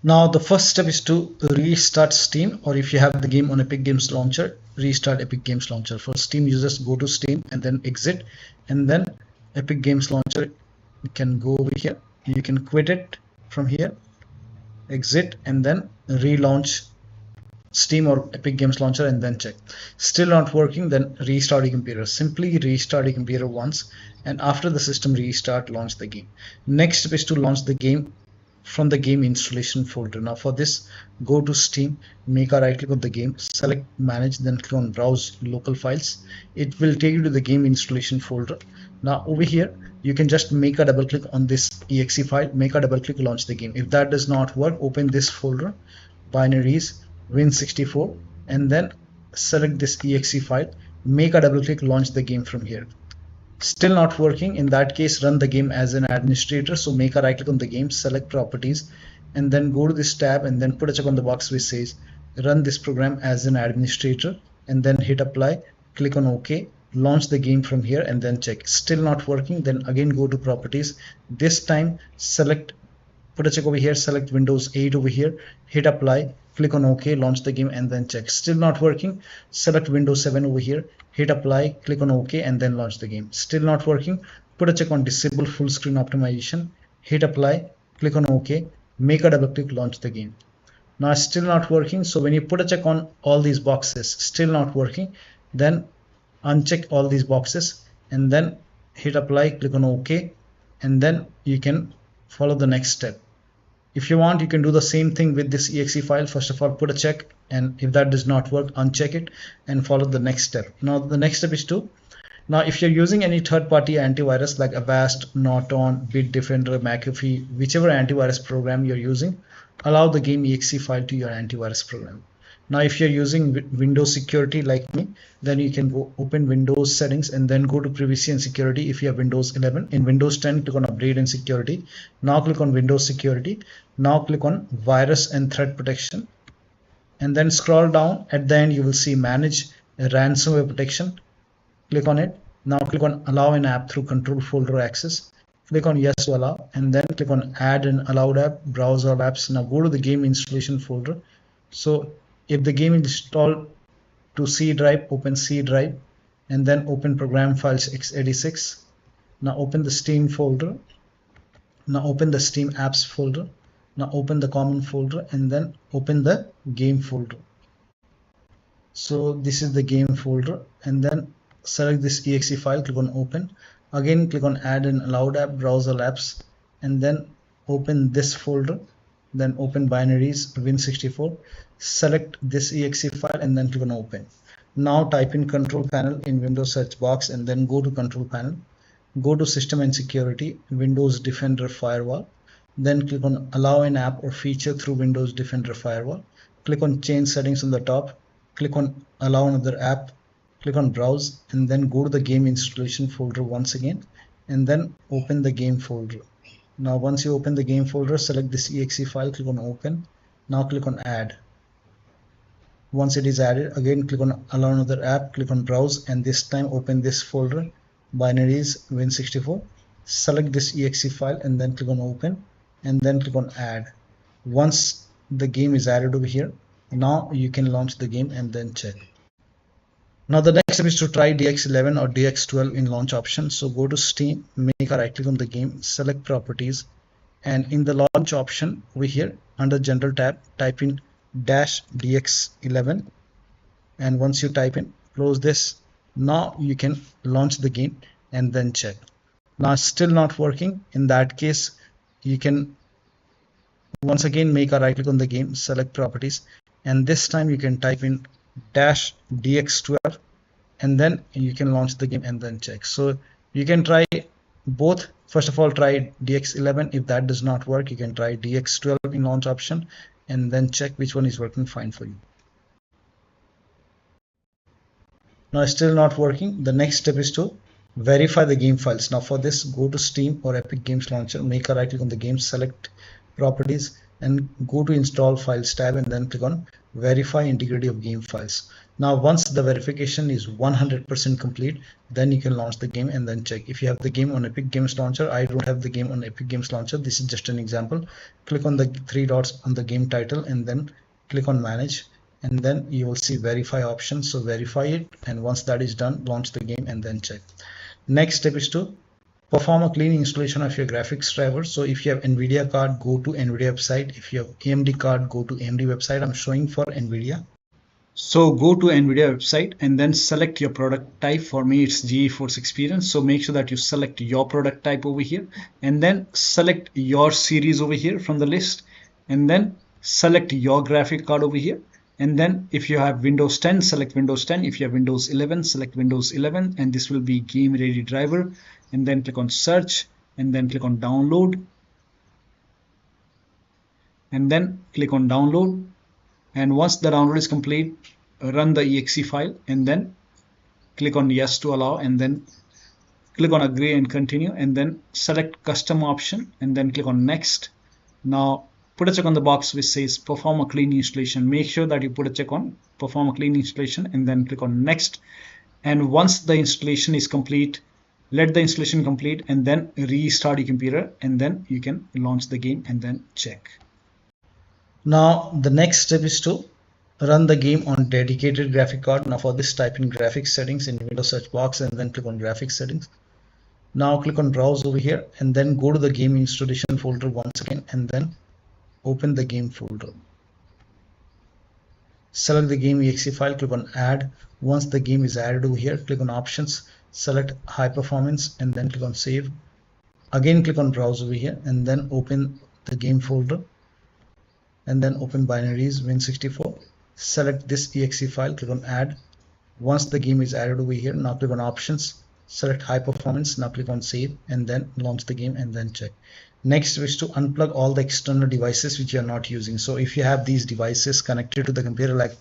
Now the first step is to restart Steam, or if you have the game on Epic Games Launcher, restart Epic Games Launcher. For Steam users, go to Steam and then exit, and then Epic Games Launcher, you can go over here, you can quit it from here, exit, and then relaunch Steam or Epic Games Launcher and then check. Still not working, then restart your computer. Simply restart your computer once, and after the system restart, launch the game. Next step is to launch the game from the game installation folder. Now for this, go to Steam, make a right click on the game, select manage, then click on browse local files. It will take you to the game installation folder. Now over here, you can just make a double click on this exe file, make a double click, launch the game. If that does not work, open this folder, binaries, Win64, and then select this exe file, make a double click, launch the game from here. Still not working. In that case, run the game as an administrator. So make a right click on the game, select properties, and then go to this tab and then put a check on the box which says run this program as an administrator, and then hit apply, click on OK, launch the game from here and then check. Still not working, then again go to properties. This time select, put a check over here, select Windows 8 over here, hit apply, click on OK, launch the game and then check. Still not working, select Windows 7 over here, hit apply, click on OK and then launch the game. Still not working, put a check on disable full screen optimization, hit apply, click on OK, make a double click, launch the game. Now it's still not working, so when you put a check on all these boxes, still not working, then uncheck all these boxes and then hit apply, click on OK, and then you can follow the next step. If you want, you can do the same thing with this exe file. First of all, put a check, and if that does not work, uncheck it and follow the next step. Now the next step is to, now if you're using any third-party antivirus like Avast, Norton, Bitdefender, McAfee, whichever antivirus program you're using, allow the game exe file to your antivirus program. Now if you're using Windows security like me, then you can go open Windows settings and then go to privacy and security. If you have Windows 11, in Windows 10, click on upgrade and security. Now click on Windows security. Now click on virus and threat protection, and then scroll down. At the end you will see manage ransomware protection. Click on it. Now click on allow an app through control folder access. Click on yes to allow, and then click on add an allowed app, browse all apps. Now go to the game installation folder. So if the game is installed to C drive, open C drive and then open program files x86. Now open the Steam folder. Now open the Steam apps folder. Now open the common folder and then open the game folder. So this is the game folder, and then select this exe file, click on open. Again click on add an allowed app, browse all apps, and then open this folder. Then open binaries, Win64, select this exe file and then click on open. Now type in control panel in Windows search box and then go to control panel, go to system and security, Windows Defender Firewall, then click on allow an app or feature through Windows Defender Firewall, click on change settings on the top, click on allow another app, click on browse, and then go to the game installation folder once again and then open the game folder. Now once you open the game folder, select this exe file, click on open. Now click on add. Once it is added, again click on allow another app, click on browse, and this time open this folder, binaries, Win64. Select this exe file and then click on open and then click on add. Once the game is added over here, now you can launch the game and then check. Now the next step is to try DX11 or DX12 in launch option. So go to Steam, make a right click on the game, select properties, and in the launch option over here under general tab, type in -DX11, and once you type in, close this. Now you can launch the game and then check. Now it's still not working. In that case, you can once again make a right click on the game, select properties, and this time you can type in -DX12 and then you can launch the game and then check. So you can try both. First of all, try DX11. If that does not work, you can try DX12 in launch option and then check which one is working fine for you. Now it's still not working. The next step is to verify the game files. Now for this, go to Steam or Epic Games Launcher, make a right click on the game, select properties, and go to install files tab and then click on verify integrity of game files. Now once the verification is 100% complete, then you can launch the game and then check. If you have the game on Epic Games Launcher, I don't have the game on Epic Games Launcher, this is just an example. Click on the three dots on the game title and then click on manage, and then you will see verify option. So verify it, and once that is done, launch the game and then check. Next step is to perform a clean installation of your graphics driver. So if you have NVIDIA card, go to NVIDIA website. If you have AMD card, go to AMD website. I'm showing for NVIDIA. So go to NVIDIA website and then select your product type. For me, it's GeForce Experience. So make sure that you select your product type over here and then select your series over here from the list, and then select your graphic card over here. And then if you have Windows 10, select Windows 10. If you have Windows 11, select Windows 11, and this will be game ready driver. And then click on search and then click on download, and then click on download. And once the download is complete, run the exe file and then click on yes to allow, and then click on agree and continue, and then select custom option and then click on next. Now put a check on the box which says perform a clean installation. Make sure that you put a check on perform a clean installation and then click on next. And once the installation is complete, let the installation complete and then restart your computer, and then you can launch the game and then check. Now the next step is to run the game on dedicated graphic card. Now for this, type in graphics settings in Windows search box and then click on graphics settings. Now click on browse over here and then go to the game installation folder once again and then open the game folder. Select the game exe file, click on add. Once the game is added over here, click on options, select high performance and then click on save. Again click on browse over here and then open the game folder and then open binaries Win64. Select this exe file, click on add. Once the game is added over here, now click on options, select high performance, now click on save and then launch the game and then check. Next is to unplug all the external devices which you are not using. So if you have these devices connected to the computer like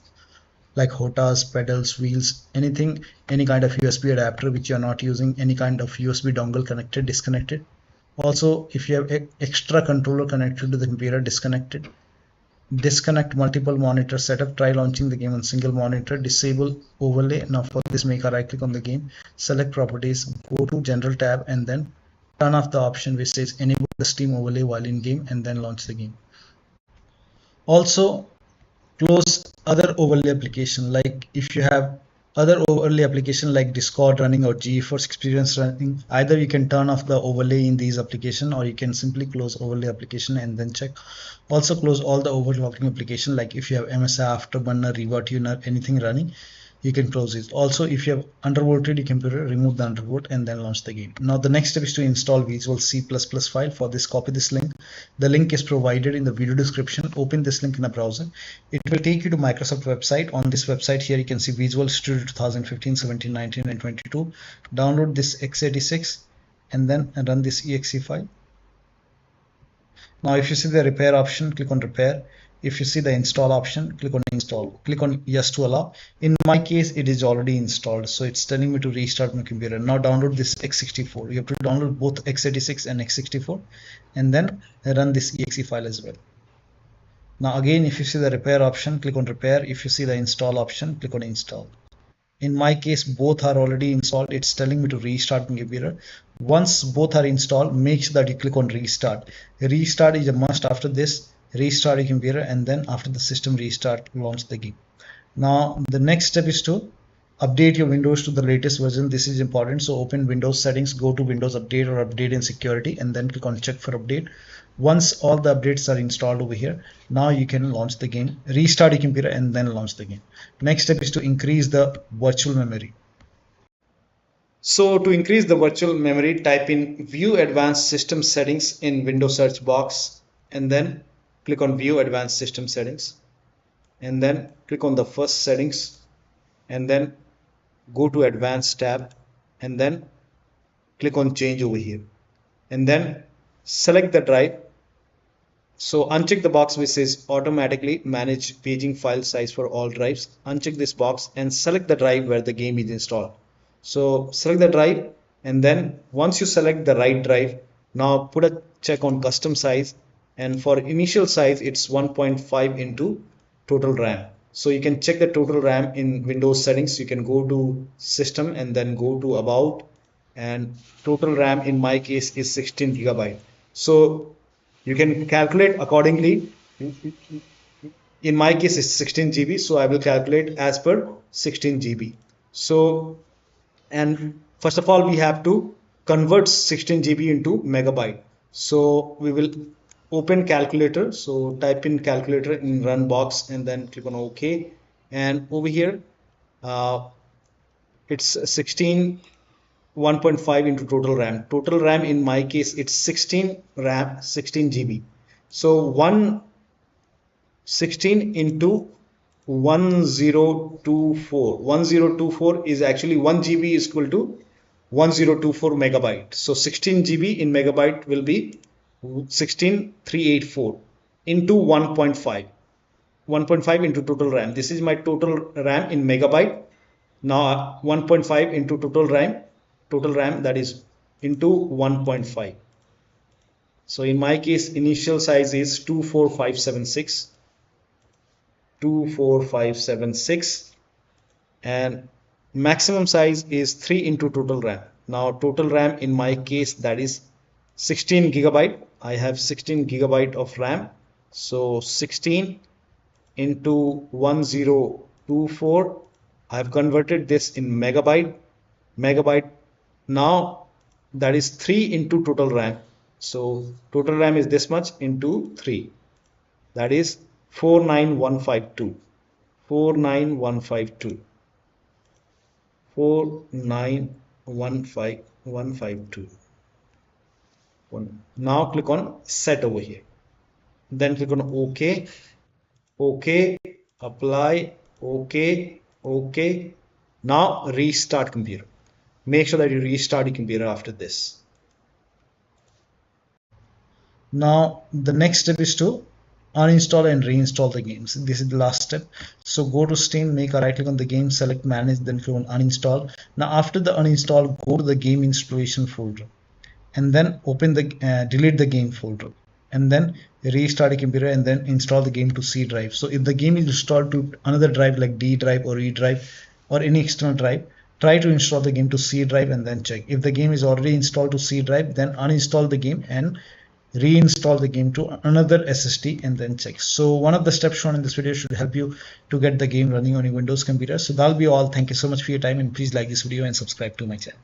HOTAS, pedals, wheels, anything, any kind of USB adapter which you are not using, any kind of USB dongle connected, disconnected. Also, if you have extra controller connected to the computer, disconnected. Disconnect multiple monitor setup. Try launching the game on single monitor. Disable overlay. Now for this, make a right click on the game, select properties, go to general tab and then turn off the option which says enable the Steam overlay while in game and then launch the game. Also close other overlay application. Like if you have other overlay application like Discord running or GeForce Experience running, either you can turn off the overlay in these application or you can simply close overlay application and then check. Also close all the overclocking application, like if you have MSI, Afterburner, ReverTuner, anything running, you can close it. Also if you have undervolted your computer, remove the undervolt and then launch the game. Now the next step is to install Visual C++ file. For this, copy this link. The link is provided in the video description. Open this link in a browser. It will take you to Microsoft website. On this website here you can see Visual Studio 2015, 17, 19 and 22. Download this x86 and then run this exe file. Now if you see the repair option, click on repair. If you see the install option, click on install. Click on yes to allow. In my case, it is already installed, so it's telling me to restart my computer. Now download this x64. You have to download both x86 and x64 and then run this exe file as well. Now again, if you see the repair option, click on repair. If you see the install option, click on install. In my case, both are already installed. It's telling me to restart my computer. Once both are installed, make sure that you click on restart. Restart is a must. After this, restart your computer and then after the system restart, launch the game. Now the next step is to update your Windows to the latest version. This is important. So open Windows settings, go to Windows Update or Update and Security and then click on check for update. Once all the updates are installed over here, now you can launch the game, restart your computer and then launch the game. Next step is to increase the virtual memory. So to increase the virtual memory, type in View Advanced System Settings in Windows search box and then click on View Advanced System Settings and then click on the first settings and then go to Advanced tab and then click on Change over here and then select the drive. So uncheck the box which says automatically manage paging file size for all drives. Uncheck this box and select the drive where the game is installed. So select the drive and then once you select the right drive, now put a check on custom size, and for initial size it's 1.5 into total RAM. So you can check the total RAM in Windows settings. You can go to system and then go to about, and total RAM in my case is 16 gigabyte. So you can calculate accordingly. In my case it's 16 GB, so I will calculate as per 16 GB. So, and first of all we have to convert 16 GB into megabyte. So we will open calculator. So type in calculator in run box and then click on OK. And over here it's 16 1.5 into total RAM. Total RAM in my case it's 16 RAM 16 GB. So 16 into 1024 is actually 1 GB is equal to 1024 megabyte. So 16 GB in megabyte will be 16384 into 1.5 into total RAM. This is my total RAM in megabyte. Now 1.5 into total RAM that is into 1.5. So in my case initial size is 24576 and maximum size is 3 into total RAM. Now total RAM in my case that is 16 gigabyte. I have 16 gigabyte of RAM. So 16 into 1024. I have converted this in megabyte. Now that is 3 into total RAM. So total RAM is this much into 3. That is 49152. 49152. Now click on set over here. Then click on OK. OK. Apply. OK. OK. Now restart computer. Make sure that you restart your computer after this. Now the next step is to uninstall and reinstall the games. This is the last step. So go to Steam, make a right click on the game, select manage, then click on uninstall. Now after the uninstall, go to the game installation folder and then open the delete the game folder and then restart a computer and then install the game to C drive. So if the game is installed to another drive like D drive or E drive or any external drive, try to install the game to C drive and then check. If the game is already installed to C drive, then uninstall the game and reinstall the game to another SSD and then check. So one of the steps shown in this video should help you to get the game running on your Windows computer. So that'll be all. Thank you so much for your time and please like this video and subscribe to my channel.